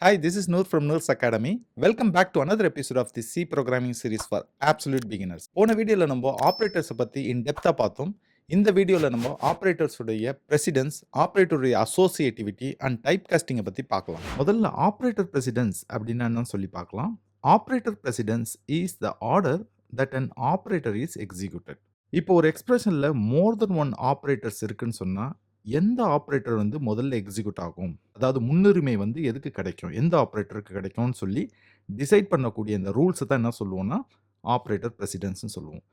Hi, this is Noor from Noor's Academy. Welcome back to another episode of the C programming series for absolute beginners. போன வீடியோல நம்ம operators பத்தி இன் டெப்தா பார்த்தோம். இந்த வீடியோல நம்ம ஆப்பரேட்டர்ஸ் உடைய பிரசிடென்ஸ், ஆப்பரேட்டருடைய அசோசியேட்டிவிட்டி அண்ட் டைப் காஸ்டிங்கை பத்தி பார்க்கலாம். முதல்ல ஆப்பரேட்டர் பிரசிடென்ஸ் அப்படின்னா என்னன்னு சொல்லி பார்க்கலாம். Operator presidents is the order that an operator is executed. இப்போ ஒரு எக்ஸ்பிரஷன்ல மோர் தென் ஒன் ஆப்பரேட்டர்ஸ் இருக்குன்னு சொன்னா எந்த ஆப்பரேட்டர் வந்து முதல்ல எக்ஸிக்யூட் ஆகும், அதாவது முன்னுரிமை வந்து எதுக்கு கிடைக்கும், எந்த ஆப்பரேட்டருக்கு கிடைக்கும்னு சொல்லி டிசைட் பண்ணக்கூடிய இந்த ரூல்ஸை தான் என்ன சொல்லுவோம்னா ஆப்பரேட்டர் பிரசிடென்ஸ்னு சொல்லுவோம்.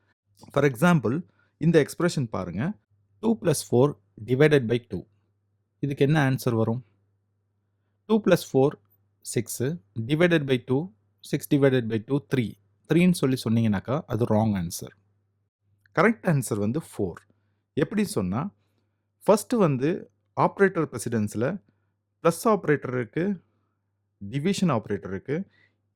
ஃபார் எக்ஸாம்பிள் இந்த எக்ஸ்பிரஷன் பாருங்க, 2 + 4 டிவைடட் பை 2. இதுக்கு என்ன ஆன்சர் வரும்? 2 + 4 6 டிவைடட் பை 2 6 டிவைடட் பை 2 3 3ன்னு சொல்லி சொன்னீங்கன்னாக்கா அது ராங் ஆன்சர். கரெக்ட் ஆன்சர் வந்து 4. எப்படி சொன்னால் ஃபஸ்ட்டு வந்து ஆப்ரேட்டர் பிரசிடென்ஸில் ப்ளஸ் ஆப்ரேட்டர் இருக்குது, டிவிஷன் ஆப்ரேட்டர் இருக்குது.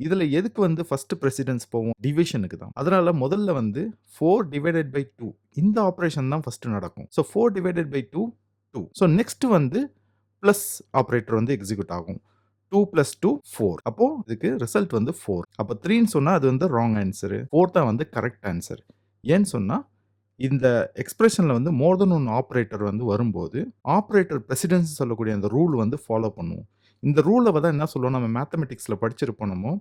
இதில் எதுக்கு வந்து ஃபஸ்ட்டு ப்ரெசிடென்ஸ் போவோம்? டிவிஷனுக்கு தான். அதனால் முதல்ல வந்து 4 டிவைடட் பை 2 இந்த ஆப்ரேஷன் தான் ஃபஸ்ட்டு நடக்கும். So 4 divided by 2 2. So next வந்து ப்ளஸ் ஆப்ரேட்டர் வந்து எக்ஸிக்யூட் ஆகும். 2 + 2 4. அப்போது இதுக்கு ரிசல்ட் வந்து 4. அப்போ 3ன்னு சொன்னால் அது வந்து ராங் ஆன்சரு. 4 தான் வந்து கரெக்ட் ஆன்சர். ஏன்னு சொன்னால் இந்த எக்ஸ்பிரஷனில் வந்து மோர் தென் ஒன் ஆப்ரேட்டர் வந்து வரும்போது ஆப்ரேட்டர் பிரசிடென்ஸ் சொல்லக்கூடிய அந்த ரூல் வந்து ஃபாலோ பண்ணுவோம். இந்த ரூலை தான் என்ன சொல்லுவோம், நம்ம மேத்தமெட்டிக்ஸில் படிச்சிருப்போம், நம்ம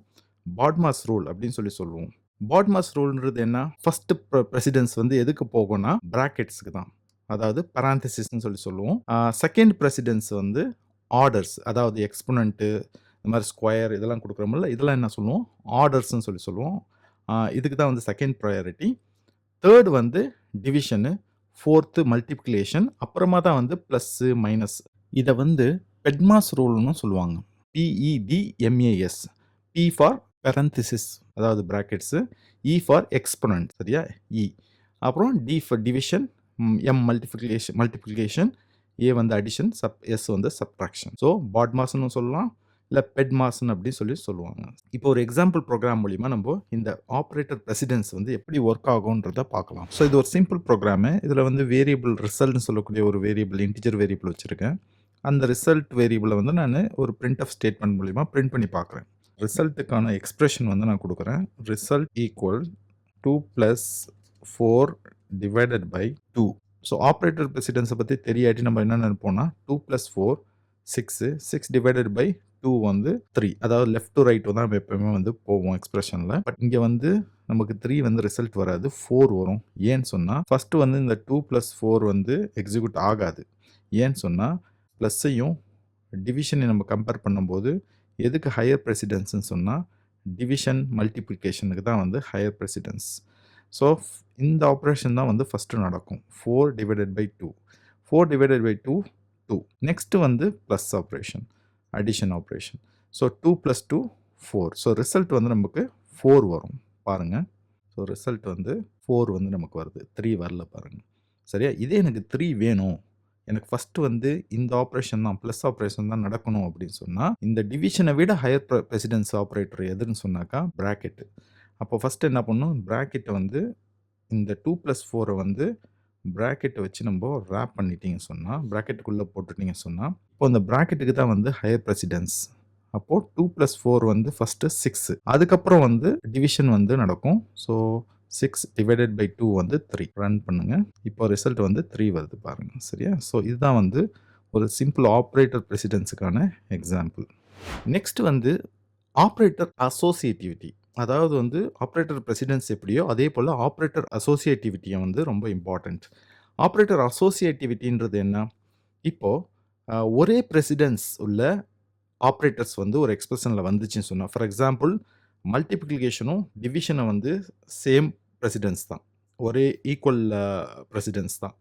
பாட்மாஸ் ரூல் அப்படின்னு சொல்லி சொல்லுவோம். பாட்மாஸ் ரூல்ன்றது என்ன? ஃபர்ஸ்ட் பிரசிடென்ஸ் வந்து எதுக்கு போகும்னா பிராக்கெட்ஸுக்கு தான், அதாவது பராந்தசிஸ்ன்னு சொல்லி சொல்லுவோம். செகண்ட் பிரசிடென்ஸ் வந்து ஆர்டர்ஸ், அதாவது எக்ஸ்பொனண்ட்டு இந்த மாதிரி ஸ்கொயர் இதெல்லாம் கொடுக்குறோம்ல, இதெல்லாம் என்ன சொல்லுவோம்? ஆர்டர்ஸ்ன்னு சொல்லி சொல்லுவோம். இதுக்கு தான் வந்து செகண்ட் ப்ரையாரிட்டி. தேர்டு வந்து டிவிஷனு, ஃபோர்த்து மல்டிப்ளிகேஷன், அப்புறமா தான் வந்து ப்ளஸ்ஸு மைனஸ். இதை வந்து பெட்மாஸ் ரூல்னு சொல்லுவாங்க. PEDMAS. P ஃபார் பெரந்திசிஸ், அதாவது பிராக்கெட்ஸு, E ஃபார் எக்ஸ்பொனன்ட், சரியா? E. அப்புறம் D for division, M multiplication, A வந்து அடிஷன், S வந்து சப்ட்ராக்ஷன். ஸோ பாட்மாஸ்ன்னு சொல்லலாம், இல்லை பெட்மாஸ்ன்னு அப்படி சொல்லி சொல்லுவாங்க. இப்போ ஒரு எக்ஸாம்பிள் ப்ரோக்ராம் மூலிமா நம்ம இந்த ஆப்ரேட்டர் பிரசிடென்ஸ் வந்து எப்படி ஒர்க் ஆகும்ன்றத பார்க்கலாம். ஸோ இது ஒரு சிம்பிள் ப்ரோக்ராமு. இதில் வந்து வேரியபிள் ரிசல்ட்னு சொல்லக்கூடிய ஒரு வேரியபிள், இன்டிஜர் வேரியபிள் வச்சுருக்கேன். அந்த ரிசல்ட் வேரியபிளை வந்து நான் ஒரு பிரிண்ட் ஆஃப் ஸ்டேட்மெண்ட் மூலிமா பிரிண்ட் பண்ணி பார்க்குறேன். ரிசல்ட்டுக்கான எக்ஸ்பிரஷன் வந்து நான் கொடுக்குறேன். Result equal 2 + 4 divided by 2. So operator பிரசிடென்ஸை பற்றி தெரியாட்டி நம்ம என்ன நினைப்போம்னா 2 + 4 6 6 டிவைடட் பை 2 வந்து 3, அதாவது லெஃப்ட் டு ரைட் தான் நம்ம எப்பவுமே வந்து போவோம் எக்ஸ்பிரஷனில். பட் இங்கே வந்து நமக்கு 3 வந்து ரிசல்ட் வராது, 4 வரும். ஏன்னு சொன்னால் ஃபஸ்ட்டு வந்து இந்த 2 + 4 வந்து எக்ஸிக்யூட் ஆகாது. ஏன்னு சொன்னால் ப்ளஸ்ஸையும் டிவிஷனையும் நம்ம கம்பேர் பண்ணும்போது எதுக்கு ஹையர் ப்ரெசிடென்ஸ்ன்னு சொன்னால் டிவிஷன் மல்டிப்ளிகேஷனுக்கு தான் வந்து ஹையர் ப்ரெசிடென்ஸ். ஸோ இந்த ஆப்ரேஷன் தான் வந்து ஃபஸ்ட்டு நடக்கும். 4 divided by 2 4 divided by 2 2. Next வந்து plus operation, addition operation. So 2 + 2 4. So result வந்து நமக்கு 4 வரும் பாருங்கள். ஸோ ரிசல்ட் வந்து 4 வந்து நமக்கு வருது, 3 வரல பாருங்கள், சரியா? இதே எனக்கு 3 வேணும், எனக்கு ஃபஸ்ட்டு வந்து இந்த ஆப்ரேஷன் தான், ப்ளஸ் ஆப்ரேஷன் தான் நடக்கணும் அப்படின்னு சொன்னால் இந்த டிவிஷனை விட ஹையர் ப்ரெசிடென்ஸ் ஆப்ரேட்டர் எதுன்னு சொன்னாக்கா ப்ராக்கெட்டு. அப்போ ஃபஸ்ட்டு என்ன பண்ணணும், ப்ராக்கெட்டை வந்து இந்த 2 + 4 வந்து ப்ராக்கெட்டை வச்சு நம்ம ரேப் பண்ணிட்டீங்க சொன்னால், ப்ராக்கெட்டுக்குள்ளே போட்டுட்டீங்க சொன்னால், இப்போ அந்த ப்ராக்கெட்டுக்கு தான் வந்து ஹையர் ப்ரெசிடென்ஸ். அப்போது 2 + 4 வந்து ஃபஸ்ட்டு 6, அதுக்கப்புறம் வந்து டிவிஷன் வந்து நடக்கும். ஸோ 6 டிவைடட் பை 2 வந்து 3. ரன் பண்ணுங்கள். இப்போ ரிசல்ட் வந்து 3 வருது பாருங்கள், சரியா? ஸோ இதுதான் வந்து ஒரு சிம்பிள் ஆப்ரேட்டர் ப்ரெசிடென்ஸுக்கான எக்ஸாம்பிள். நெக்ஸ்ட் வந்து ஆப்ரேட்டர் அசோசியேட்டிவிட்டி, அதாவது வந்து ஆப்ரேட்டர் பிரசிடென்ஸ் எப்படியோ அதே போல் ஆப்ரேட்டர் அசோசியேட்டிவிட்டியை வந்து ரொம்ப இம்பார்ட்டண்ட். ஆப்ரேட்டர் அசோசியேட்டிவிட்டின்றது என்ன? இப்போது ஒரே பிரசிடென்ஸ் உள்ள ஆப்ரேட்டர்ஸ் வந்து ஒரு எக்ஸ்பிரஷனில் வந்துச்சுன்னு சொன்னால், ஃபார் எக்ஸாம்பிள் மல்டிப்ளிகேஷனும் டிவிஷனை வந்து சேம் பிரசிடென்ஸ் தான், ஒரே ஈக்குவல் பிரசிடென்ஸ் தான்.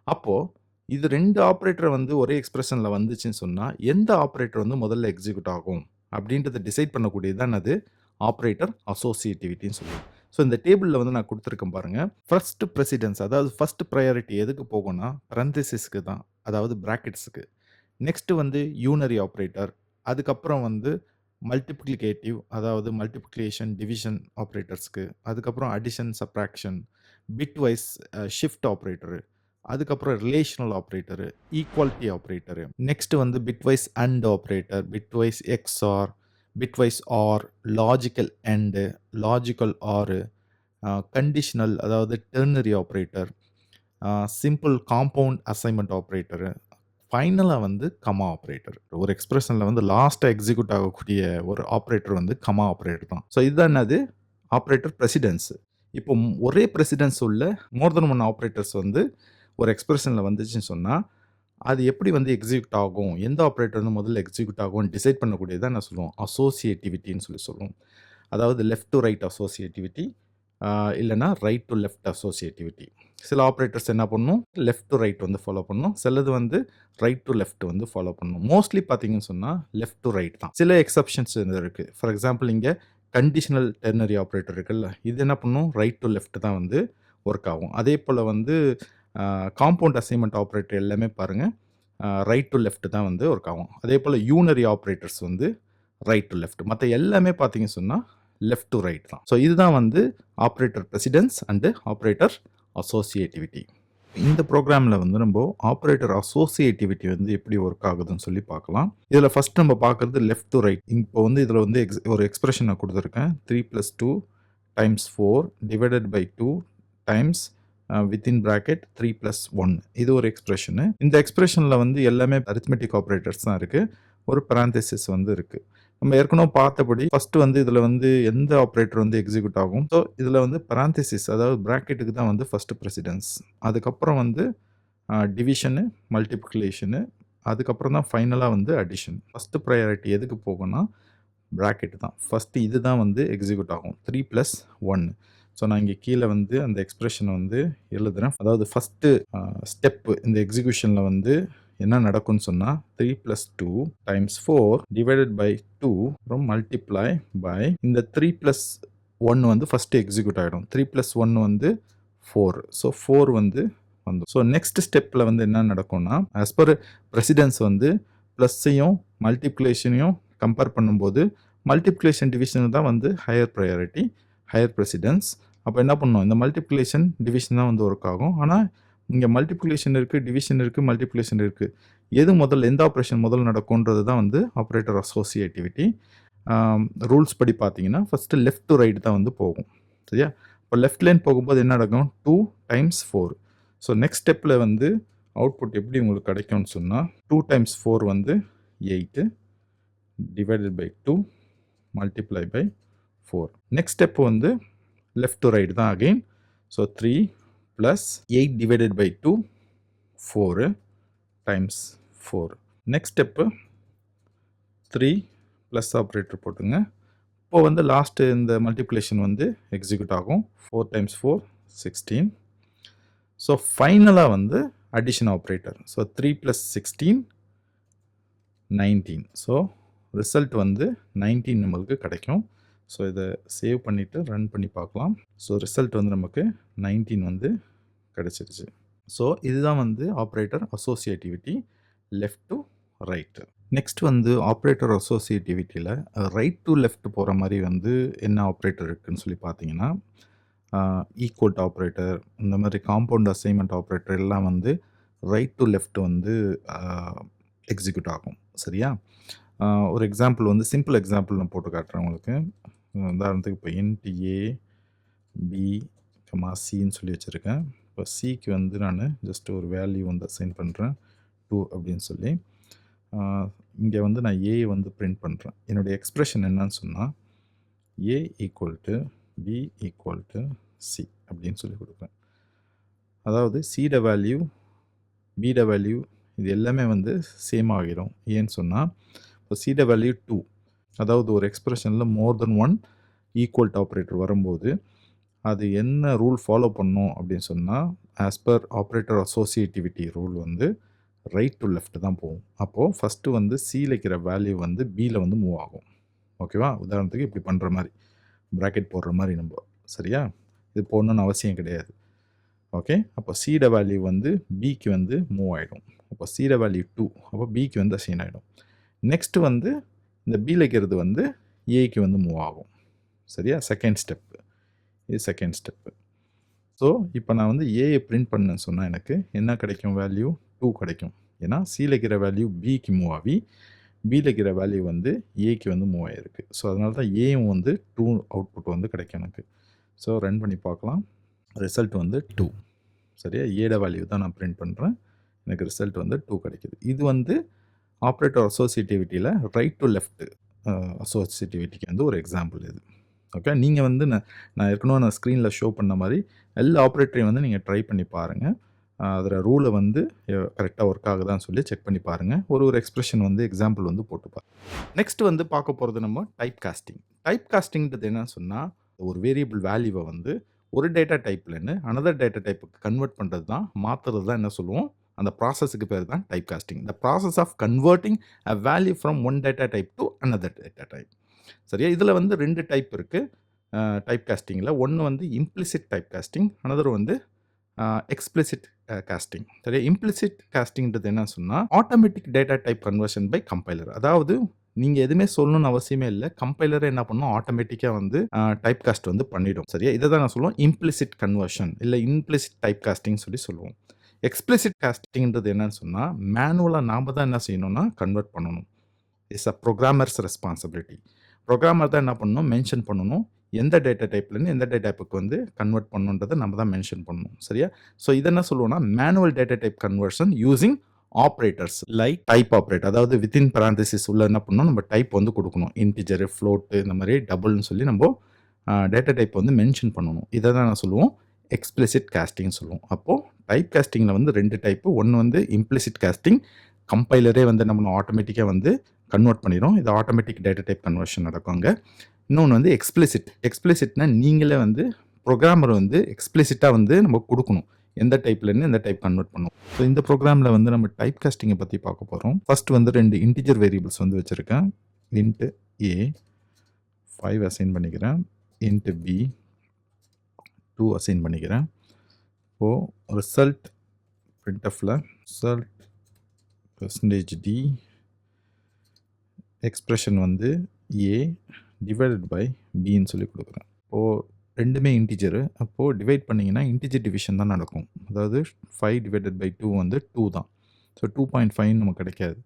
அப்போது இது 2 ஆப்ரேட்டர் வந்து ஒரே எக்ஸ்பிரஷனில் வந்துச்சுன்னு சொன்னால் எந்த ஆப்ரேட்டர் வந்து முதல்ல எக்ஸிக்யூட் ஆகும் அப்படின்றத டிசைட் பண்ணக்கூடியது தான் அது ஆப்ரேட்டர் அசோசியேட்டிவிட்டின்னு சொல்லுவோம். ஸோ இந்த டேபிளில் வந்து நான் கொடுத்துருக்கேன் பாருங்கள். ஃபர்ஸ்ட் ப்ரெசிடென்ஸ், அதாவது ஃபர்ஸ்ட் ப்ரையாரிட்டி எதுக்கு போகும்னா பரந்தசிஸ்க்கு தான், அதாவது பிராக்கெட்ஸுக்கு. நெக்ஸ்ட்டு வந்து யூனரி ஆப்ரேட்டர், அதுக்கப்புறம் வந்து மல்டிப்ளிகேட்டிவ், அதாவது மல்டிப்ளிகேஷன் டிவிஷன் ஆப்ரேட்டர்ஸ்க்கு, அதுக்கப்புறம் addition subtraction, bitwise shift operator, அதுக்கப்புறம் relational operator, equality operator, next வந்து bitwise and operator, bitwise XOR, bitwise or, logical and, logical or, conditional அதாவது ternary operator, simple compound assignment operator, ஃபைனலா வந்து comma operator. ஒரு எக்ஸ்பிரஷன்ல வந்து லாஸ்ட்டா எக்ஸிக்யூட் ஆகக்கூடிய ஒரு ஆப்ரேட்டர் வந்து கமா ஆப்ரேட்டர் தான். ஸோ இதுதான் என்னது? Operator presidents. இப்போ ஒரே பிரசிடென்ஸ் உள்ள மோர் தென் ஒன் ஆப்ரேட்டர்ஸ் வந்து ஒரு எக்ஸ்பிரஷன்ல வந்துச்சுன்னு சொன்னா, அது எப்படி வந்து எக்ஸிக்யூட் ஆகும்? எந்த ஆப்ரேட்டர் வந்து முதல்ல எக்ஸிக்யூட் ஆகும்னு டிசைட் பண்ணக்கூடியது தான் என்ன சொல்லுவோம்? அசோசியேட்டிவிட்டின்னு சொல்லுவோம். அதாவது லெஃப்ட் டு ரைட் அசோசியேட்டிவிட்டி, இல்லன்னா ரைட் டு லெஃப்ட் அசோசியேட்டிவிட்டி. சில ஆப்ரேட்டர்ஸ் என்ன பண்ணும்? லெஃப்ட் டு ரைட் வந்து ஃபாலோ பண்ணும். சிலது வந்து ரைட் டு லெஃப்ட் வந்து ஃபாலோ பண்ணும். மோஸ்ட்லி பார்த்தீங்கன்னு சொன்னா லெஃப்ட் டு ரைட் தான். சில எக்ஸெப்ஷன்ஸ் இருக்கு. ஃபார் எக்ஸாம்பிள் இங்க கண்டிஷனல் டெர்னரி ஆப்ரேட்டர் இருக்குல்ல, இது என்ன பண்ணும்? ரைட் டு லெஃப்ட் தான் வந்து ஒர்க் ஆகும். அதே போல வந்து காம்பவுண்ட் அசைன்மெண்ட் ஆப்ரேட்டர் எல்லாமே பாருங்க ரைட் டு லெஃப்ட் தான் வந்து ஒர்க் ஆகும். அதே போல யூனரி ஆப்ரேட்டர்ஸ் வந்து ரைட் டு லெஃப்ட். மற்ற எல்லாமே பார்த்தீங்கன்னு சொன்னா லெஃப்ட் டு ரைட் தான். ஸோ இதுதான் வந்து operator presidents and operator associativity. இந்த ப்ரோக்ராமில் வந்து நம்ம ஆப்ரேட்டர் அசோசியேட்டிவிட்டி வந்து எப்படி ஒர்க் ஆகுதுன்னு சொல்லி பார்க்கலாம். இதில் ஃபர்ஸ்ட் நம்ம பார்க்குறது லெஃப்ட் டு ரைட். இப்போ வந்து இதில் வந்து ஒரு எக்ஸ்பிரஷன் நான் கொடுத்துருக்கேன். 3 + 2 times 4 divided by 2 times within bracket 3 + 1. இது ஒரு எக்ஸ்பிரஷனு. இந்த எக்ஸ்பிரஷனில் வந்து எல்லாமே அரித்மெட்டிக் ஆப்ரேட்டர்ஸ் தான் இருக்குது. ஒரு பராந்தசிஸ் வந்து இருக்குது. நம்ம ஏற்கனவே பார்த்தபடி ஃபர்ஸ்ட் வந்து இதில் வந்து எந்த ஆப்ரேட்டர் வந்து எக்ஸிக்யூட் ஆகும். ஸோ இதில் வந்து பராந்தசிஸ் அதாவது ப்ராக்கெட்டுக்கு தான் வந்து ஃபர்ஸ்ட் ப்ரெசிடென்ஸ். அதுக்கப்புறம் வந்து டிவிஷனு, மல்டிப்ளிகேஷனு, அதுக்கப்புறம் தான் ஃபைனலாக வந்து அடிஷன். ஃபர்ஸ்ட் ப்ரையாரிட்டி எதுக்கு போகும்னா ப்ராக்கெட் தான். ஃபர்ஸ்ட் இது தான் வந்து எக்ஸிக்யூட் ஆகும். 3 + 1. ஸோ நான் இங்கே கீழே வந்து அந்த எக்ஸ்பிரஷனை வந்து எழுதுகிறேன். அதாவது ஃபஸ்ட்டு ஸ்டெப்பு இந்த எக்ஸிக்யூஷனில் வந்து என்ன நடக்கும்னு சொன்னால் 3 + 2 டைம்ஸ் 4 டிவைடட் பை 2 அப்புறம் மல்டிப்ளை பை இந்த 3 + 1 வந்து ஃபஸ்ட்டு எக்ஸிக்யூட் ஆகிடும். 3 + 1 வந்து 4. ஸோ 4 வந்து வந்துடும். ஸோ நெக்ஸ்ட் ஸ்டெப்பில் வந்து என்ன நடக்கும்னா ஆஸ் பர் ப்ரெசிடென்ஸ் வந்து ப்ளஸ்ஸையும் மல்டிப்ளிகேஷனையும் கம்பேர் பண்ணும்போது மல்டிப்ளிகேஷன் டிவிஷன் தான் வந்து ஹையர் ப்ரையாரிட்டி, ஹையர் ப்ரெசிடென்ஸ். அப்போ என்ன பண்ணணும்? இந்த மல்டிப்ளிகேஷன் டிவிஷன் தான் வந்து ஒர்க் ஆகும். ஆனால் இங்கே மல்டிப்ளிகேஷன் இருக்குது, டிவிஷன் இருக்குது, மல்டிப்ளிகேஷன் இருக்குது. எது முதல்ல எந்த ஆப்ரேஷன் முதல்ல நடக்கும்ன்றது தான் வந்து ஆப்ரேட்டர் அசோசியேட்டிவிட்டி. ரூல்ஸ் படி பார்த்தீங்கன்னா ஃபஸ்ட்டு லெஃப்ட் டு ரைட் தான் வந்து போகும். சரியா? இப்போ லெஃப்ட் லைன் போகும்போது என்ன நடக்கும்? 2 டைம்ஸ் 4. ஸோ நெக்ஸ்ட் ஸ்டெப்பில் வந்து அவுட்புட் எப்படி உங்களுக்கு கிடைக்கும்னு சொன்னால் 2 டைம்ஸ் 4 வந்து 8 divided by 2 multiply by 4. Next step வந்து லெஃப்ட் டு ரைட் தான் again. So 3 + 8 divided by 2 4 times 4. Next step 3 plus operator போட்டுங்க. இப்போ வந்து லாஸ்ட்டு இந்த மல்டிப்ளிகேஷன் வந்து எக்ஸிக்யூட் ஆகும். 4 டைம்ஸ் 4 16. ஸோ ஃபைனலாக வந்து addition operator. So 3 + 16 19. So result வந்து 19 நம்மளுக்கு கிடைக்கும். ஸோ இதை சேவ் பண்ணிவிட்டு ரன் பண்ணி பார்க்கலாம். ஸோ ரிசல்ட் வந்து நமக்கு 19 வந்து கிடச்சிருச்சு. ஸோ இதுதான் வந்து operator associativity left to right. Next வந்து ஆப்ரேட்டர் அசோசியேட்டிவிட்டியில் ரைட் டு லெஃப்ட் போகிற மாதிரி வந்து என்ன ஆப்ரேட்டர் இருக்குதுன்னு சொல்லி பார்த்தீங்கன்னா ஈக்குவல் ஆப்ரேட்டர், இந்த மாதிரி காம்பவுண்ட் அசைன்மெண்ட் ஆப்ரேட்டர் எல்லாம் வந்து ரைட் டு லெஃப்ட் வந்து எக்ஸிக்யூட் ஆகும். சரியா? ஒரு எக்ஸாம்பிள் வந்து சிம்பிள் எக்ஸாம்பிள் நான் போட்டு காட்டுறேன் உங்களுக்கு. உதாரணத்துக்கு இப்போ என்டிஏ பி சின்னு சொல்லி வச்சுருக்கேன். இப்போ சிக்கு வந்து நான் ஜஸ்ட் ஒரு வேல்யூ வந்து அசைன் பண்ணுறேன் 2 அப்படின்னு சொல்லி. இங்கே வந்து நான் ஏ வந்து பிரிண்ட் பண்ணுறேன். என்னுடைய எக்ஸ்பிரஷன் என்னன்னு சொன்னால் ஏ = பி = சி அப்படின்னு சொல்லி கொடுக்குறேன். அதாவது சிட வேல்யூ பிட வேல்யூ இது எல்லாமே வந்து சேம் ஆகிடும். ஏன்னு சொன்னால் இப்போ சிட வேல்யூ 2, அதாவது ஒரு எக்ஸ்பிரஷனில் மோர் தென் ஒன் ஈக்குவல் ஆப்ரேட்டர் வரும்போது அது என்ன ரூல் ஃபாலோ பண்ணும் அப்படின்னு சொன்னால் as per operator associativity rule வந்து ரைட் டு லெஃப்ட் தான் போகும். அப்போது ஃபஸ்ட்டு வந்து சியில் இருக்கிற வேல்யூ வந்து பியில் வந்து மூவ் ஆகும். ஓகேவா? உதாரணத்துக்கு இப்படி பண்ணுற மாதிரி ப்ராக்கெட் போடுற மாதிரி நம்ம. சரியா? இது போடணுன்னு அவசியம் கிடையாது. ஓகே? அப்போ சிட வேல்யூ வந்து பிக்கு வந்து மூவ் ஆகிடும். அப்போ சிட வேல்யூ 2, அப்போ பிக்கு வந்து அசைன் ஆகிடும். நெக்ஸ்ட்டு வந்து இந்த பியில் இருக்கிறது வந்து ஏக்கு வந்து மூவ் ஆகும். சரியா? Second step. இது செகண்ட் ஸ்டெப்பு. ஸோ இப்போ நான் வந்து ஏயை பிரிண்ட் பண்ணேன்னு சொன்னால் எனக்கு என்ன கிடைக்கும்? வேல்யூ 2 கிடைக்கும். ஏன்னா சியில் இருக்கிற வேல்யூ பிக்கு மூவ் ஆகி பியில் இருக்கிற வேல்யூ வந்து ஏக்கு வந்து மூவ் ஆகிருக்கு. ஸோ அதனால தான் ஏயும் வந்து 2 அவுட்புட் வந்து கிடைக்கும் எனக்கு. ஸோ ரன் பண்ணி பார்க்கலாம். ரிசல்ட் வந்து 2. சரியா, ஏட வேல்யூ தான் நான் பிரிண்ட் பண்ணுறேன். எனக்கு ரிசல்ட் வந்து 2 கிடைக்குது. இது வந்து ஆப்ரேட்டர் அசோசியேட்டிவிட்டியில் ரைட் டு லெஃப்ட் அசோசியேட்டிவிட்டிக்கு வந்து ஒரு எக்ஸாம்பிள் இது. ஓகே, நீங்கள் வந்து நான் ஏற்கனவே நான் ஸ்க்ரீனில் ஷோ பண்ண மாதிரி எல்லா ஆப்ரேட்டரையும் வந்து நீங்கள் ட்ரை பண்ணி பாருங்கள். அதில் ரூலை வந்து கரெக்டாக ஒர்க் ஆகுதான்னு சொல்லி செக் பண்ணி பாருங்கள். ஒரு எக்ஸ்பிரஷன் வந்து எக்ஸாம்பிள் வந்து போட்டு பாருங்கள். நெக்ஸ்ட் வந்து பார்க்க போகிறது நம்ம டைப் காஸ்டிங். டைப் காஸ்டிங்கிறது என்னன்னு சொன்னால், ஒரு வேரியபிள் வேல்யூவை வந்து ஒரு டேட்டா டைப்லேருந்து அனதர் டேட்டா டைப்புக்கு கன்வெர்ட் பண்ணுறது தான், மாற்றுறது தான் என்ன சொல்லுவோம், அந்த ப்ராசஸுக்கு பேர் தான் type casting. The process of converting a value from one data type to another data type. சரியா, இதில் வந்து 2 டைப் இருக்குது டைப் காஸ்டிங்கில். ஒன்று வந்து இம்ப்ளிசிட் டைப் காஸ்டிங், அனதர் வந்து எக்ஸ்பிளிசிட் காஸ்டிங். சரியா, இம்ப்ளிசிட் காஸ்டிங்கிறது என்ன சொன்னால், automatic data type conversion by compiler. அதாவது நீங்கள் எதுவுமே சொல்லணும்னு அவசியமே இல்லை, கம்பைலரை என்ன பண்ணணும், ஆட்டோமேட்டிக்காக வந்து டைப் காஸ்ட் வந்து பண்ணிடும். சரியா, இதை தான் நான் சொல்லுவோம் இம்ப்ளிசிட் கன்வர்ஷன் இல்லை இம்ப்ளிசிட் டைப் காஸ்டிங் சொல்லி சொல்லுவோம். எக்ஸ்பிளிசிட் காஸ்டிங்கிறது என்னன்னு சொன்னால், மேனுவலாக நாம் தான் என்ன செய்யணும்னா கன்வெர்ட் பண்ணணும். It's a programmers responsibility. Programmer தான் என்ன பண்ணணும், மென்ஷன் பண்ணணும் எந்த டேட்டா டைப்லேருந்து எந்த டேட்டா டைப்புக்கு வந்து கன்வெர்ட் பண்ணணுன்றதை நம்ம தான் மென்ஷன் பண்ணணும். சரியா, ஸோ இதை என்ன சொல்லுவோம்னா manual data type conversion using operators like type operator. அதாவது வித்தின் பராந்தசிஸ் உள்ள என்ன பண்ணணும், நம்ம டைப் வந்து கொடுக்கணும். இன்டிஜரு, ஃப்ளோட்டு, இந்த மாதிரி டபுள்னு சொல்லி நம்ம டேட்டா டைப் வந்து மென்ஷன் பண்ணணும். இதை தான் நான் சொல்லுவோம் எக்ஸ்பிளிசிட் காஸ்டிங் சொல்லுவோம். அப்போது டைப் காஸ்டிங்கில் வந்து 2 டைப்பு. ஒன்று வந்து இம்ப்ளிசிட் காஸ்டிங், கம்பைலரே வந்து நம்ம ஆட்டோமேட்டிக்காக வந்து கன்வெர்ட் பண்ணிடும். இது ஆட்டோமேட்டிக் டேட்டா டைப் கன்வர்ஷன் நடக்குங்க. இன்னொன்று வந்து எக்ஸ்பிளிசிட். எக்ஸ்பிளிசிட்னா நீங்களே வந்து ப்ரோக்ராமர் வந்து எக்ஸ்பிளிசிட்டாக வந்து நம்ம கொடுக்கணும் எந்த டைப்லேருந்து எந்த டைப் கன்வெர்ட் பண்ணும். ஸோ இந்த ப்ரோக்ராமில் வந்து நம்ம டைப் காஸ்டிங்கை பற்றி பார்க்க போகிறோம். ஃபர்ஸ்ட் வந்து 2 இன்டிஜர் வேரியபிள்ஸ் வந்து வச்சுருக்கேன். இன்ட் ஏ 5 அசைன் பண்ணிக்கிறேன், இன்ட் பி 2 அசைன் பண்ணிக்கிறேன். இப்போது ரிசல்ட் பிரிண்ட்எஃப்ல ரிசல்ட் %d எக்ஸ்பிரஷன் வந்து ஏ டிவைடட் பை பின்னு சொல்லி கொடுக்குறேன். இப்போது ரெண்டுமே இன்டிஜரு. அப்போது டிவைட் பண்ணிங்கன்னா இன்டிஜர் டிவிஷன் தான் நடக்கும். அதாவது 5 டிவைடட் பை 2 வந்து 2 தான். ஸோ 2.5 நமக்கு கிடைக்காது.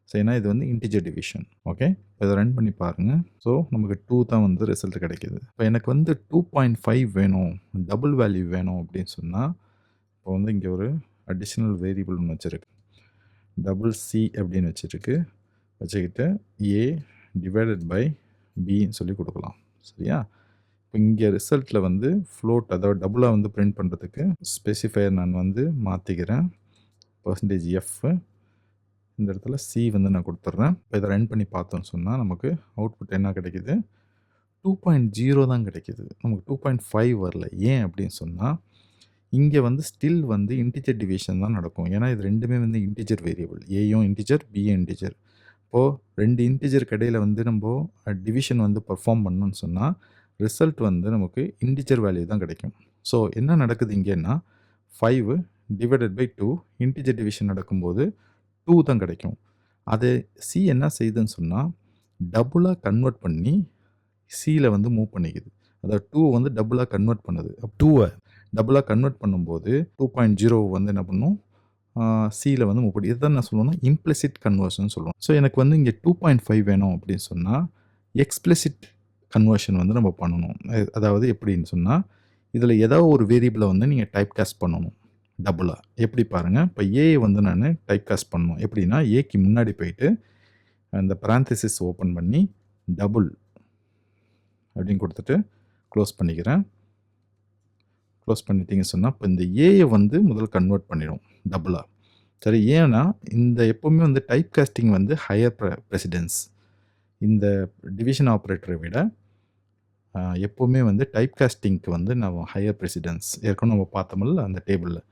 ஸோ ஏன்னா இது வந்து இன்டிஜர் டிவிஷன். ஓகே, இதை ரன் பண்ணி பாருங்கள். ஸோ நமக்கு 2 தான் வந்து ரிசல்ட் கிடைக்கிது. இப்போ எனக்கு வந்து 2.5 வேணும், டபுள் வேல்யூ வேணும் அப்படின்னு சொன்னால், இப்போ வந்து இங்கே ஒரு அடிஷ்னல் வேரியபிள் ஒன்று வச்சுருக்கு, டபுள் சி அப்படின்னு வச்சுக்கிட்டு ஏ டிவைடட் பை பின்னு சொல்லி கொடுக்கலாம். சரியா, இப்போ இங்கே ரிசல்ட்டில் வந்து ஃப்ளோட், அதாவது டபுளாக வந்து பிரிண்ட் பண்ணுறதுக்கு ஸ்பெசிஃபையர் நான் வந்து மாற்றிக்கிறேன். %f இந்த இடத்துல சி வந்து நான் கொடுத்துட்றேன். இப்போ இதை ரன் பண்ணி பார்த்தோன்னு சொன்னால் நமக்கு அவுட்புட் என்ன கிடைக்குது, 2.0 தான் கிடைக்கிது. நமக்கு 2.5 வரல. ஏன் அப்படின்னு சொன்னால், இங்கே வந்து ஸ்டில் வந்து இன்டிஜர் டிவிஷன் தான் நடக்கும். ஏன்னா இது ரெண்டுமே வந்து இன்டிஜர் வேரியபிள், ஏயும் இன்டிஜர், பியும் இன்டிஜர். இப்போது 2 இன்டிஜருக்கு இடையில் வந்து நம்ம டிவிஷன் வந்து பர்ஃபார்ம் பண்ணணும்னு சொன்னால் ரிசல்ட் வந்து நமக்கு இன்டிஜர் வேல்யூ தான் கிடைக்கும். ஸோ என்ன நடக்குது இங்கேன்னா, 5 டிவைடட் பை 2 இன்டிஜர் டிவிஷன் நடக்கும்போது 2 தான் கிடைக்கும். அது சி என்ன செய்யுதுன்னு சொன்னால், டபுளாக கன்வெர்ட் பண்ணி சியில் வந்து மூவ் பண்ணிக்குது. அதாவது 2 வந்து டபுளாக கன்வெர்ட் பண்ணுது. 2 டபுளாக கன்வெர்ட் பண்ணும்போது 2.0 வந்து என்ன பண்ணும், சியில் வந்து மூவ் பண்ணி. இதுதான் நான் சொல்லுவேன்னா இம்ப்ளிசிட் கன்வர்ஷன் சொல்லுவோம். ஸோ எனக்கு வந்து இங்கே 2.5 வேணும் அப்படின்னு சொன்னால் எக்ஸ்பிளிசிட் கன்வர்ஷன் வந்து நம்ம பண்ணணும். அதாவது எப்படின்னு சொன்னால், இதில் ஏதாவது ஒரு வேரியபிளை வந்து நீங்கள் டைப் காஸ்ட் பண்ணணும் டபுளாக. எப்படி பாருங்கள், இப்போ ஏ வந்து நான் டைப் காஸ்ட் பண்ணணும். எப்படின்னா, ஏக்கு முன்னாடி போயிட்டு அந்த பராந்தசிஸ் ஓப்பன் பண்ணி டபுள் அப்படின்னு கொடுத்துட்டு க்ளோஸ் பண்ணிக்கிறேன். க்ளோஸ் பண்ணிட்டீங்க சொன்னால், இப்போ இந்த ஏயை வந்து முதல் கன்வெர்ட் பண்ணிடும் டபுளாக. சரி, ஏன்னா இந்த எப்போவுமே வந்து டைப் காஸ்டிங் வந்து ஹையர் ப்ரெசிடென்ஸ். இந்த டிவிஷன் ஆப்ரேட்டரை விட எப்போவுமே வந்து டைப் காஸ்டிங்க்கு வந்து நம்ம ஹையர் ப்ரெசிடென்ஸ் ஏற்கனவே நம்ம பார்த்தோம்ல அந்த டேபிளில்.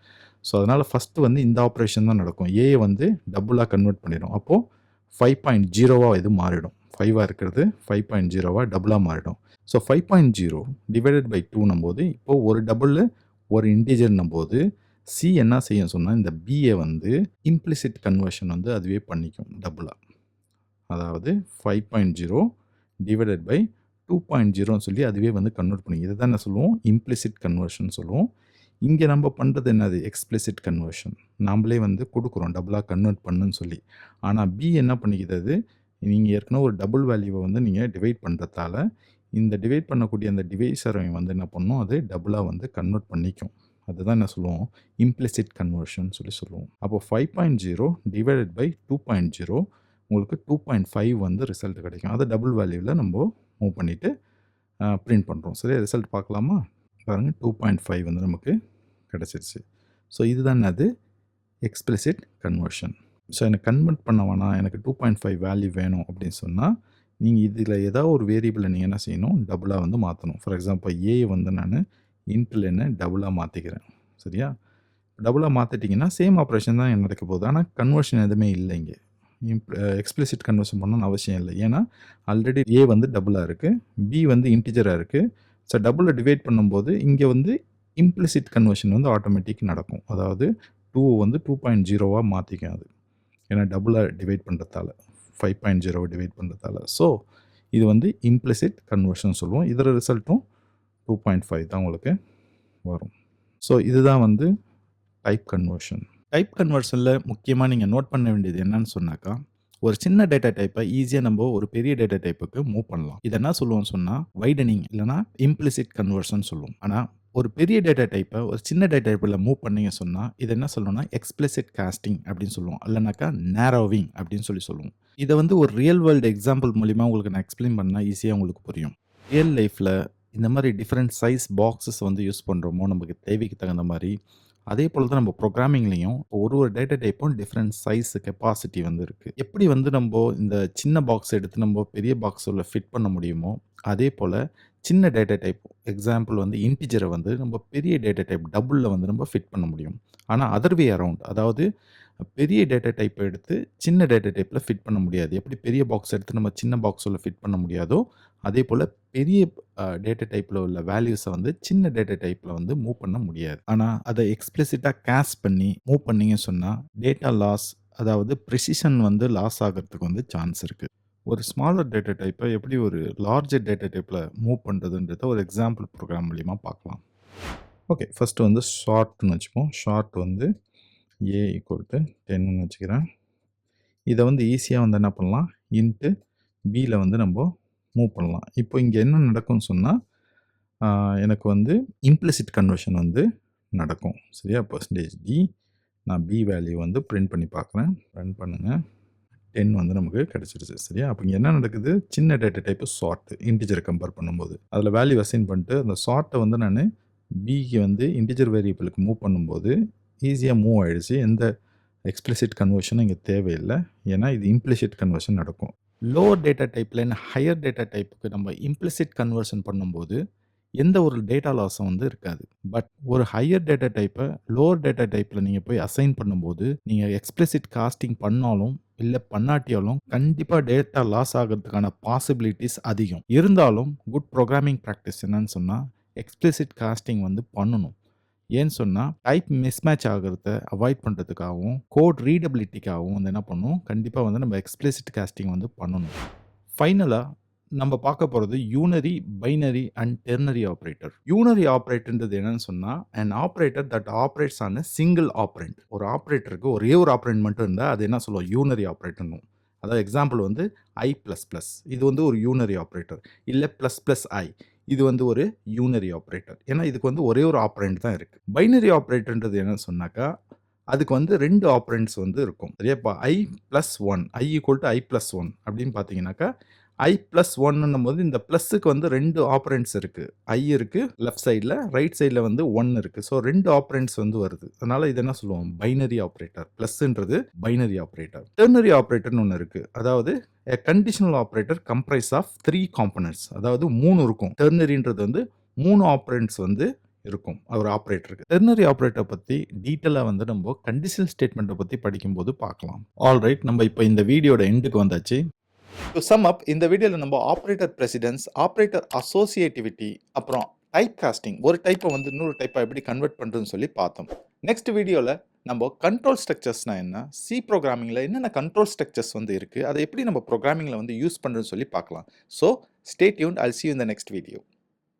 ஸோ அதனால் ஃபஸ்ட்டு வந்து இந்த ஆப்ரேஷன் தான் நடக்கும். ஏயை வந்து டபுளாக கன்வெர்ட் பண்ணிடும். அப்போது 5.0 இது மாறிடும். 5 இருக்கிறது 5.0 டபுளாக மாறிடும். ஸோ 5.0 டிவைடட் பை 2 போது இப்போது ஒரு டபுள் ஒரு இன்டிஜர்னும் போது சி என்ன செய்யும் சொன்னால், இந்த பிஏ வந்து இம்ப்ளிசிட் கன்வர்ஷன் வந்து அதுவே பண்ணிக்கும் டபுளாக. அதாவது 5.0 டிவைடட் பை 2.0 சொல்லி அதுவே வந்து கன்வெர்ட் பண்ணி. இதை தான் என்ன சொல்லுவோம், இம்ப்ளிசிட் கன்வர்ஷன் சொல்லுவோம். இங்கே நம்ம பண்ணுறது என்னது, எக்ஸ்பிளிசிட் கன்வர்ஷன். நாம்ளே வந்து கொடுக்குறோம் டபுளாக கன்வெர்ட் பண்ணுன்னு சொல்லி. ஆனால் பி என்ன பண்ணிக்கிறது, நீங்க ஏற்கனவே ஒரு டபுள் வேல்யூவ வந்து நீங்க டிவைட் பண்றதால, இந்த டிவைட் பண்ணக்கூடிய அந்த டிவைஸரை வந்து என்ன பண்ணும், அது டபுளா வந்து கன்வெர்ட் பண்ணிக்கும். அதுதான் என்ன சொல்லுவோம், இம்ப்ளிசிட் கன்வர்ஷன் சொல்லி சொல்லுவோம். அப்போ 5.0 டிவைடட் பை 2.0 உங்களுக்கு 2.5 வந்து ரிசல்ட் கிடைக்கும். அத டபுள் வேல்யூல நம்ப மூவ் பண்ணிட்டு பிரிண்ட் பண்றோம். சரியா? ரிசல்ட் பார்க்கலாமா? பாருங்க 2.5 வந்து நமக்கு கிடைச்சிருச்சு. ஸோ இதுதான் என்னது எக்ஸ்பிளிசிட் கன்வர்ஷன். ஸோ எனக்கு கன்வெர்ட் பண்ண வேணாம், எனக்கு 2.5 வேல்யூ வேணும் அப்படின்னு சொன்னா, நீங்க இதில ஏதாவது ஒரு வேரியபிள நீங்க என்ன செய்யணும், டபுளா வந்து மாத்தணும். ஃபார் எக்ஸாம்பிள் ஏ வந்து நானு இன்ட்லன்னு டபுளா மாத்திக்கிறேன். சரியா? டபுளா மாத்திட்டீங்கன்னா, சேம் ஆப்பரேஷன் தான் நடக்க போகுது. ஆனா கன்வர்ஷன் எதுவுமே இல்ல இங்க. எக்ஸ்பிளிசிட் கன்வர்ஷன் பண்ணணும்னு அவசியம் இல்ல. ஏன்னா, ஆல்ரெடி ஏ வந்து டபுளா இருக்கு. பி வந்து இன்டிஜரா இருக்கு. ஸோ டபுள டிவைட் பண்ணும்போது, இங்க வந்து இம்ப்ளிசிட் கன்வர்ஷன் வந்து ஆட்டோமேட்டிக் நடக்கும். அதாவது 2 வந்து 2.0வா மாத்திக்கும் அது. ஏன்னா டபுளா டிவைட் பண்றதால. 5.0 டிவைட் பண்றதால. ஸோ இது வந்து இம்ப்ளிசிட் கன்வர்ஷன் சொல்லுவோம். இதோட ரிசல்ட்டும் 2.5 தான் உங்களுக்கு வரும். ஸோ இதுதான் வந்து டைப் கன்வர்ஷன். டைப் கன்வர்ஷன்ல முக்கியமா நீங்க நோட் பண்ண வேண்டியது என்னன்னு சொன்னாக்கா, ஒரு சின்ன டேட்டா டைப்ப ஈஸியா நம்ப ஒரு பெரிய டேட்டா டைப்புக்கு மூவ் பண்ணலாம். இத என்ன சொல்லுவோம்னு சொன்னா, வைடனிங் இல்லன்னா இம்ப்ளிசிட் கன்வர்ஷன் சொல்லுவோம். ஆனா ஒரு பெரிய டேட்டா டைப்ப ஒரு சின்ன டேட்டா டைப்ல மூவ் பண்ணீங்க சொன்னா, இத என்ன சொல்லணும்னா எக்ஸ்பிளிசிட் காஸ்டிங் அப்படின்னு சொல்லுவோம். இல்லனாக்கா நேரோவிங் அப்படின்னு சொல்லுவோம். இத வந்து ஒரு ரியல் வேர்ல்ட் எக்ஸாம்பிள் மூலியமா உங்களுக்கு நான் எக்ஸ்பிளைன் பண்ணா ஈஸியா உங்களுக்கு புரியும். ரியல் லைஃப்ல இந்த மாரி டிஃபரண்ட் சைஸ் பாக்ஸஸ் வந்து யூஸ் பண்றோமோ, நமக்கு தேவைக்கு தகுந்த மாரி, அதே போல தான் நம்ம ப்ரோகிராமிங்லயும் ஒரு டேட்டா டைப்பும் டிஃபரண்ட் சைஸ், கெப்பாசிட்டி வந்து இருக்கு. எப்படி வந்து நம்போ இந்த சின்ன பாக்ஸ் எடுத்து நம்ப பெரிய பாக்ஸ் உள்ள ஃபிட் பண்ண முடியுமோ, அதே போல சின்ன டேட்டா டைப் எக்ஸாம்பிள் வந்து இன்டிஜர வந்து நம்ம பெரிய டேட்டா டைப் டபுள்ல வந்து நம்ம ஃபிட் பண்ண முடியும். ஆனா அதர் வே அரவுண்ட் அதாவது பெரிய டேட்டா டைப்ப எடுத்து சின்ன டேட்டா டைப்ல ஃபிட் பண்ண முடியாது. எப்படி பெரிய பாக்ஸ் எடுத்து நம்ம சின்ன பாக்ஸ் உள்ள ஃபிட் பண்ண முடியாதோ, அதே போல பெரிய டேட்டா டைப்ல உள்ள வேல்யூஸ வந்து சின்ன டேட்டா டைப்ல வந்து மூவ் பண்ண முடியாது. ஆனா அத எக்ஸ்பிளிசிட்டா காஸ்ட் பண்ணி மூவ் பண்ணீங்கன்னு சொன்னா, டேட்டா லாஸ் அதாவது பிரிசிஷன் வந்து லாஸ் ஆகுறதுக்கு வந்து சான்ஸ் இருக்கு. ஒரு ஸ்மாலர் டேட்டா டைப்ப எப்படி ஒரு லார்ஜர் டேட்டா டைப்ல மூவ் பண்றதுன்றத ஒரு எக்ஸாம்பிள் ப்ரோகிராம் மூலியமா பார்க்கலாம். ஓகே. ஃபர்ஸ்ட் வந்து ஷார்ட்ன்னு வச்சுப்போம். ஷார்ட் வந்து a = 10ன்னு வச்சுக்கிறேன். இத வந்து ஈஸியா வந்து என்ன பண்ணலாம், இன்ட்டு பில வந்து நம்ப மூவ் பண்ணலாம். இப்போ இங்க என்ன நடக்கும்னு சொன்னா, ஆ எனக்கு வந்து இம்ப்ளிசிட் கன்வர்ஷன் வந்து நடக்கும். சரியா? %d நான் b வேல்யூ வந்து பிரிண்ட் பண்ணி பார்க்குறேன். ரன் பண்ணுங்க. 10 வந்து நமக்கு கிடைச்சிருச்சு. சரியா? அப்ப இங்க என்ன நடக்குது? சின்ன data type short integer compare பண்ணும்போது. அதுல வேல்யூ அசைன் பண்ணிட்டு அந்த ஷார்ட்ட வந்து நானு பிக்கு வந்து இன்டிஜர் வேரியபிளுக்கு மூவ் பண்ணும்போது, ஈஸியா மூவ் ஆயிடுச்சு. எந்த எக்ஸ்பிளிசிட் கன்வர்ஷனும் இங்க தேவையில்ல. ஏன்னா இது இம்ப்ளிசிட் கன்வர்ஷன் நடக்கும். லோவர் டேட்டா டைப்லேருந்து ஹையர் டேட்டா டைப்புக்கு நம்ம இம்ப்ளிசிட் கன்வர்ஷன் பண்ணும்போது, எந்த ஒரு டேட்டா லாஸும் வந்து இருக்காது. பட் ஒரு ஹையர் டேட்டா டைப்ப லோவர் டேட்டா டைப்ல நீங்க போய் அசைன் பண்ணும்போது, நீங்க எக்ஸ்பிளிசிட் காஸ்டிங் பண்ணாலும், இல்ல பண்ணாட்டியாலும் கண்டிப்பா டேட்டா லாஸ் ஆகுறதுக்கான பாசிபிலிட்டீஸ் அதிகம். இருந்தாலும் குட் புரோகிராமிங் பிராக்டிஸ் என்னன்னு சொன்னா, எக்ஸ்பிளிசிட் காஸ்டிங் வந்து பண்ணணும். ஏன்னு சொன்னா, டைப் மிஸ்மேட்ச் ஆகுறத அவாய்ட் பண்றதுக்காகவும், கோட் ரீடபிலிட்டிக்காகவும் வந்து என்ன பண்ணணும், கண்டிப்பா வந்து நம்ம எக்ஸ்பிளிசிட் காஸ்டிங் வந்து பண்ணணும். ஃபைனலா நம்ம பார்க்க போறது unary, binary and ternary operator. Unary ஆப்பரேட்டர்ன்றது என்னன்னு சொன்னா, an operator that operates on a single operand. ஒரு ஆப்பரேட்டருக்கு ஒரே ஒரு ஆப்பரண்ட் மட்டும் இருந்தா, அது என்ன சொல்லுவோம்? யூனரி ஆப்பரேட்டர்ன்னுவோம். அதாவது எக்ஸாம்பிள் வந்து i++. இது வந்து ஒரு யூனரி ஆப்பரேட்டர். இல்ல ++i. இது வந்து ஒரு யூனரி ஆப்பரேட்டர். ஏன்னா இதுக்கு வந்து ஒரே ஒரு ஆப்பரண்ட் தான் இருக்கு. பைனரி ஆப்பரேட்டர்ன்றது என்னன்னு சொன்னாக்கா, அதுக்கு வந்து 2 ஆப்பரண்ட்ஸ் வந்து இருக்கும். சரியா? இப்ப i+1 i = i+1 அப்படின்னு பார்த்தீங்கன்னாக்கா, i+1ன்னும்போது இந்த ப்ளஸ்ஸுக்கு வந்து 2 ஆப்பரண்ட்ஸ் இருக்கு. i இருக்கு லெஃப்ட் சைட்ல, ரைட் சைட்ல வந்து 1 இருக்கு. ஸோ 2 ஆப்பரண்ட்ஸ் வந்து வருது. அதனால இது என்ன சொல்லுவோம்? Binary operator. ப்ளஸ்ன்றது பைனரி ஆப்பரேட்டர். டெர்னரி ஆப்பரேட்டர்ன்னு ஒண்ணு இருக்கு. அதாவது a conditional operator comprise of 3 components. அதாவது 3 இருக்கும். டெர்னரின்றது வந்து 3 ஆப்பரண்ட்ஸ் வந்து இருக்கும் ஒரு ஆப்பரேட்டருக்கு. டெர்னரி ஆப்பரேட்டர் பத்தி டீட்டெயிலா வந்து நம்ம கண்டிஷனல் ஸ்டேட்மெண்ட்ட பத்தி படிக்கும்போது பார்க்கலாம். ஆல்ரைட், நம்ம இப்ப இந்த வீடியோட எண்டுக்கு வந்தாச்சு. டு சம் அப், இந்த வீடியோல நம்ம ஆப்பரேட்டர் பிரசிடென்ஸ், ஆப்பரேட்டர் அசோசியேட்டிவிட்டி, அப்புறம் டைப் காஸ்டிங், ஒரு டைப்பை வந்து இன்னொரு டைப்பா எப்படி கன்வெர்ட் பண்றதுன்னு சொல்லி பார்த்தோம். நெக்ஸ்ட் வீடியோல நம்ம கண்ட்ரோல் ஸ்ட்ரக்சர்ஸ்னா என்ன, சி ப்ரோக்ராமிங்ல என்னென்ன கண்ட்ரோல் ஸ்ட்ரக்சர்ஸ் வந்து இருக்கு, அதை எப்படி நம்ம ப்ரோக்ராமிங்ல வந்து யூஸ் பண்றதுன்னு சொல்லி பார்க்கலாம். So stay tuned. Jal see you in the next video.